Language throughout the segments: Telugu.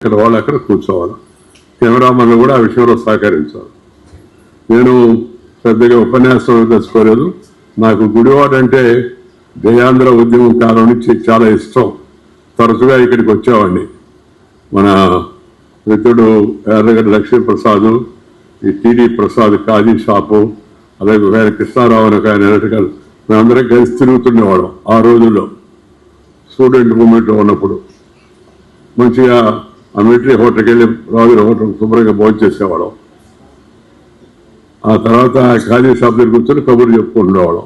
ఇక్కడ వాళ్ళు అక్కడ కూర్చోవాలి. కెమెరామెన్లు కూడా ఆ విషయంలో సహకరించాలి. నేను పెద్దగా ఉపన్యాసం తెచ్చుకోలేదు. నాకు గుడివాడ అంటే జయాంధ్ర ఉద్యమం కాలం నుంచి చాలా ఇష్టం. తరచుగా ఇక్కడికి వచ్చేవాడిని. మన మిత్రుడు ఎర్రగడ్డ లక్ష్మీప్రసాద్, ఈ టీడీ ప్రసాద్ ఖాదీ షాపు, అలాగే వేరే కృష్ణారావు అని ఆయన ఎలక్ట్రికల్, మేమందరం కలిసి తిరుగుతుండేవాళ్ళం. ఆ రోజుల్లో స్టూడెంట్ మూమెంట్లో ఉన్నప్పుడు మంచిగా ఆ మిలిటరీ హోటల్కి వెళ్ళి రాజుల హోటల్ శుభ్రంగా భోజనం చేసేవాళ్ళం. ఆ తర్వాత ఖాదీ షాప్ దగ్గర కూర్చొని కబుర్లు చెప్పుకుంటుండేవాళ్ళం.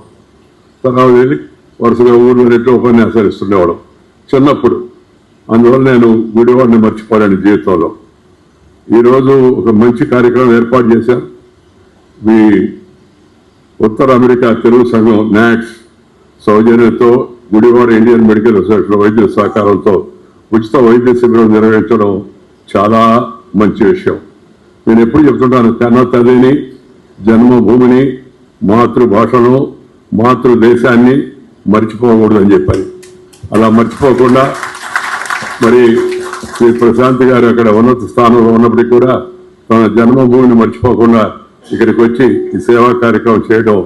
తర్వాత వెళ్ళి వరుసగా ఊళ్ళో రెట్లు ఉపన్యాసాలు ఇస్తుండేవాళ్ళం చిన్నప్పుడు. అందువల్ల నేను గుడివాడిని మర్చిపోలేను జీవితంలో. ఈరోజు ఒక మంచి కార్యక్రమం ఏర్పాటు చేశాను. మీ ఉత్తర అమెరికా తెలుగు సంఘం నాట్స్ సౌజన్యంతో గుడివాడ ఇండియన్ మెడికల్ అసోసియేషన్ వైద్యుల సహకారంతో ఉచిత వైద్య శిబిరం నిర్వహించడం చాలా మంచి విషయం. నేను ఎప్పుడు చెప్తుంటాను, కన్న తల్లిని, జన్మభూమిని, మాతృభాషను, మాతృదేశాన్ని మర్చిపోకూడదని చెప్పాలి. అలా మర్చిపోకుండా మరి శ్రీ ప్రశాంత్ గారు అక్కడ ఉన్నత స్థానంలో ఉన్నప్పటికీ కూడా తన జన్మభూమిని మర్చిపోకుండా ఇక్కడికి వచ్చి ఈ సేవా కార్యక్రమం చేయడం,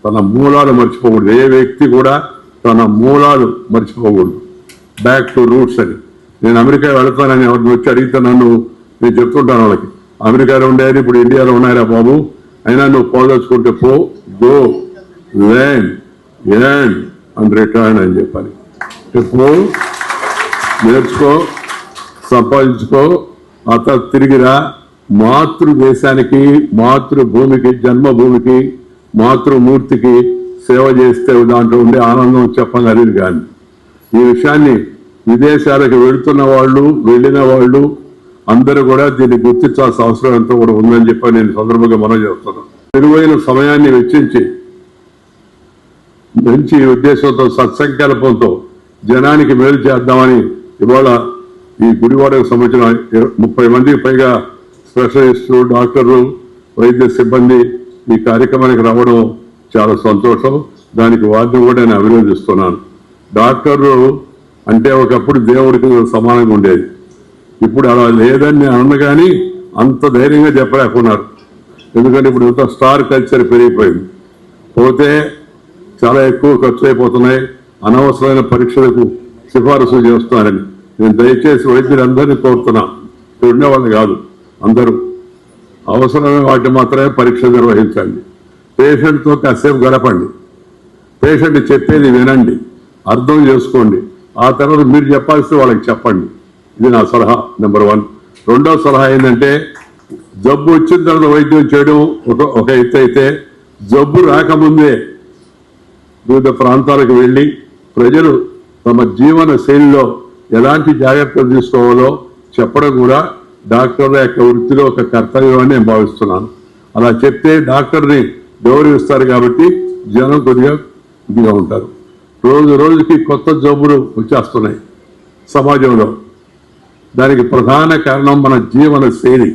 తన మూలాలు మర్చిపోకూడదు. ఏ వ్యక్తి కూడా తన మూలాలు మర్చిపోకూడదు. బ్యాక్ టు రూట్స్ అని. నేను అమెరికా వెళతానని ఎవరిని వచ్చి అడిగితే నేను చెప్తుంటాను వాళ్ళకి, అమెరికాలో ఉండేది ఇప్పుడు ఇండియాలో ఉన్నాయరా బాబు, అయినా నువ్వు పోదలుచుకుంటే పో, go learn earn and return అని చెప్పాలి. పో, నేర్చుకో, సంపాదించుకో, ఆ తర్వాత తిరిగిరా. మాతృదేశానికి, మాతృభూమికి, జన్మభూమికి, మాతృమూర్తికి సేవ చేస్తే దాంట్లో ఉండే ఆనందం చెప్పగలిగింది. కానీ ఈ విషయాన్ని విదేశాలకు వెళుతున్న వాళ్ళు, వెళ్ళిన వాళ్ళు అందరూ కూడా దీన్ని గుర్తించాల్సిన అవసరం ఎంతో కూడా ఉందని చెప్పి నేను సందర్భంగా మనం చేస్తున్నాను. విలువైన సమయాన్ని వెచ్చించి మంచి ఉద్దేశంతో, సత్సంకల్పంతో జనానికి మేలు చేద్దామని ఇవాళ ఈ గుడివాడకు సంబంధించిన 30 మందికి పైగా స్పెషలిస్టులు, డాక్టర్లు, వైద్య సిబ్బంది ఈ కార్యక్రమానికి రావడం చాలా సంతోషం. దానికి వారిని కూడా నేను అభినందిస్తున్నాను. డాక్టర్లు అంటే ఒకప్పుడు దేవుడికి సమానంగా ఉండేది. ఇప్పుడు అలా లేదని అనగాని అంత ధైర్యంగా చెప్పలేకున్నారు. ఎందుకంటే ఇప్పుడు ఇంత స్టార్ కల్చర్ పెరిగిపోయింది. పోతే చాలా ఎక్కువ ఖర్చు అయిపోతున్నాయి, అనవసరమైన పరీక్షలకు సిఫారసు చేస్తున్నారని నేను దయచేసి వైద్యులందరినీ కోరుతున్నా. ఇక్కడ ఉండేవాళ్ళు కాదు, అందరూ అవసరమైన వాటిని మాత్రమే పరీక్ష నిర్వహించండి. పేషెంట్తో కాసేపు గడపండి, పేషెంట్ చెప్పేది వినండి, అర్థం చేసుకోండి. ఆ తర్వాత మీరు చెప్పాల్సి వాళ్ళకి చెప్పండి. ఇది నా సలహా నెంబర్ 1. రెండో సలహా ఏంటంటే, జబ్బు వచ్చిన తర్వాత వైద్యం చేయడం ఒక ఎత్తు అయితే, జబ్బు రాకముందే వివిధ ప్రాంతాలకు వెళ్ళి ప్రజలు తమ జీవన శైలిలో ఎలాంటి జాగ్రత్తలు తీసుకోవాలో చెప్పడం కూడా డాక్టర్ల యొక్క వృత్తిలో ఒక కర్తవ్యం అని నేను భావిస్తున్నాను. అలా చెప్తే డాక్టర్ని గౌరవిస్తారు కాబట్టి జనం కొద్దిగా ఇదిగా ఉంటారు. రోజు రోజుకి కొత్త జబ్బులు వచ్చేస్తున్నాయి సమాజంలో. దానికి ప్రధాన కారణం మన జీవన శైలి.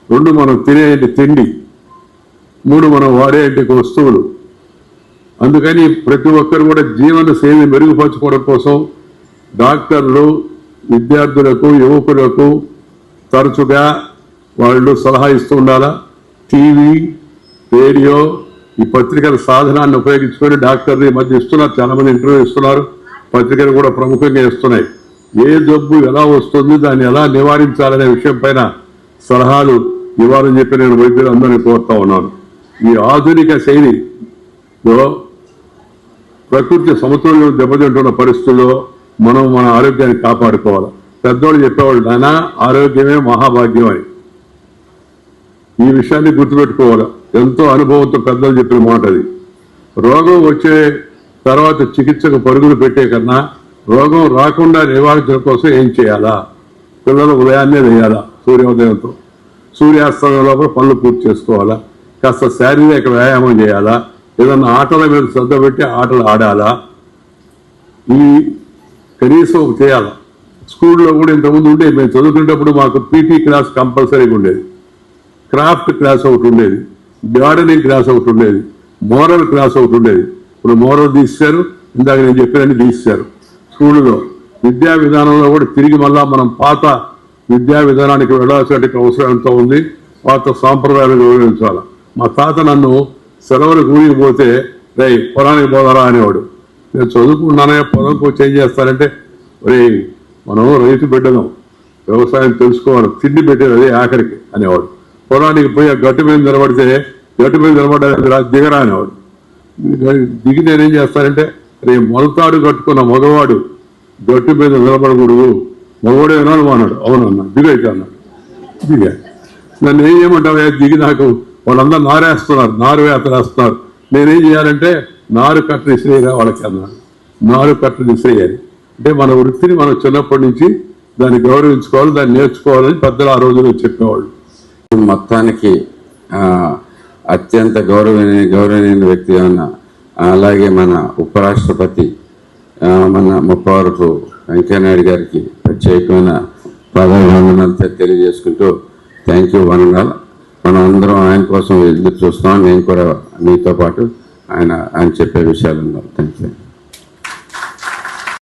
2 మనం తినేటి తిండి, 3 మనం వాడేటి వస్తువులు. అందుకని ప్రతి ఒక్కరు కూడా జీవన శైలిని మెరుగుపరచుకోవడం కోసం డాక్టర్లు విద్యార్థులకు, యువకులకు తరచుగా వాళ్ళు సలహా ఇస్తూ ఉండాలా. టీవీ, రేడియో, ఈ పత్రికల సాధనాన్ని ఉపయోగించుకొని డాక్టర్లు ఈ మధ్య ఇస్తున్నారు. చాలా మంది ఇంటర్వ్యూ ఇస్తున్నారు. పత్రికలు కూడా ప్రముఖంగా ఇస్తున్నాయి. ఏ జబ్బు ఎలా వస్తుంది, దాన్ని ఎలా నివారించాలనే విషయం పైన సలహాలు ఇవ్వాలని చెప్పి నేను వైద్యులందరినీ కోరుతా ఉన్నాను. ఈ ఆధునిక శైలిలో ప్రకృతి సమతుల్యం దెబ్బతింటున్న పరిస్థితుల్లో మనం మన ఆరోగ్యాన్ని కాపాడుకోవాలి. పెద్దోళ్ళు చెప్పేవాళ్ళు, నాయనా ఆరోగ్యమే మహాభాగ్యం అని. ఈ విషయాన్ని గుర్తుపెట్టుకోవాలి. ఎంతో అనుభవంతో పెద్దలు చెప్పిన మాట అది. రోగం వచ్చే తర్వాత చికిత్సకు పరుగులు పెట్టే కన్నా రోగం రాకుండా నివారించడం కోసం ఏం చేయాలా? పిల్లలు ఉదయాన్నే వేయాలా, సూర్యోదయంతో సూర్యాస్తమయం లోపల పనులు పూర్తి చేసుకోవాలా, కాస్త శారీరక వ్యాయామం చేయాలా, ఏదన్నా ఆటల మీద శ్రద్ధ పెట్టి ఆటలు ఆడాలా, ఈ కనీసం చేయాలా. స్కూల్లో కూడా ఇంతకుముందు ఉండే, మేము చదువుకునేటప్పుడు మాకు పీటీ క్లాస్ కంపల్సరీగా ఉండేది, క్రాఫ్ట్ క్లాస్ ఒకటి ఉండేది, గార్డెనింగ్ క్లాస్ ఒకటి ఉండేది, మోరల్ క్లాస్ ఒకటి ఉండేది. ఇప్పుడు మోరల్ తీశారు, ఇందాక నేను చెప్పానని తీశారు. స్కూళ్ళలో విద్యా విధానంలో కూడా తిరిగి మళ్ళా మనం పాత విద్యా విధానానికి వెళ్ళాల్సిన అవసరం ఎంత ఉంది, పాత సాంప్రదాయాలను గౌరవించాలి. మా తాత నన్ను సెలవులకు ఊరికి పోతే రే పొలానికి పోదారా అనేవాడు. నేను చదువుకున్నానే పొలంకి వచ్చి ఏం చేస్తానంటే, రే మనం రైతు బిడ్డలం, వ్యవసాయం తెలుసుకోవాలి, తిండి పెట్టేది అదే ఆఖరికి అనేవాడు. పొలానికి పోయి ఆ గట్టు మీద నిలబడితే గట్టు మీద నిలబడ్డా దిగరా అనేవాడు. దిగి నేనేం చేస్తానంటే, రే మొలతాడు కట్టుకున్న మగవాడు గట్టు మీద నిలబడకూడదు, మగవాడే వినాలి అన్నాడు. అవునన్నా దిగైతే అన్నాడు. దిగా నన్ను ఏం చేయమంటావా, దిగి నాకు వాళ్ళందరూ నారేస్తున్నారు, నారు వేతలేస్తున్నారు, నేనేం చేయాలంటే నారు కట్టలు ఇసిరేయరా వాళ్ళకి అన్నాడు. నారు కట్టలు ఇసిరేయాలి అంటే మన వృత్తిని మనం చిన్నప్పటి నుంచి దాన్ని గౌరవించుకోవాలి, దాన్ని నేర్చుకోవాలని పెద్దలు ఆ రోజుల్లో చెప్పేవాళ్ళు. మొత్తానికి అత్యంత గౌరవనీయ వ్యక్తి అన్న, అలాగే మన ఉపరాష్ట్రపతి మన ముప్పవరపు వెంకయ్యనాయుడు గారికి ప్రత్యేకమైన పాదాభివందనాలు తెలియజేసుకుంటూ థ్యాంక్ యూ వందనాలు. మనం అందరం ఆయన కోసం ఎదురు చూస్తున్నాం. నేను కూడా మీతో పాటు ఆయన చెప్పే విషయాలు ఉన్నారు. Thank you.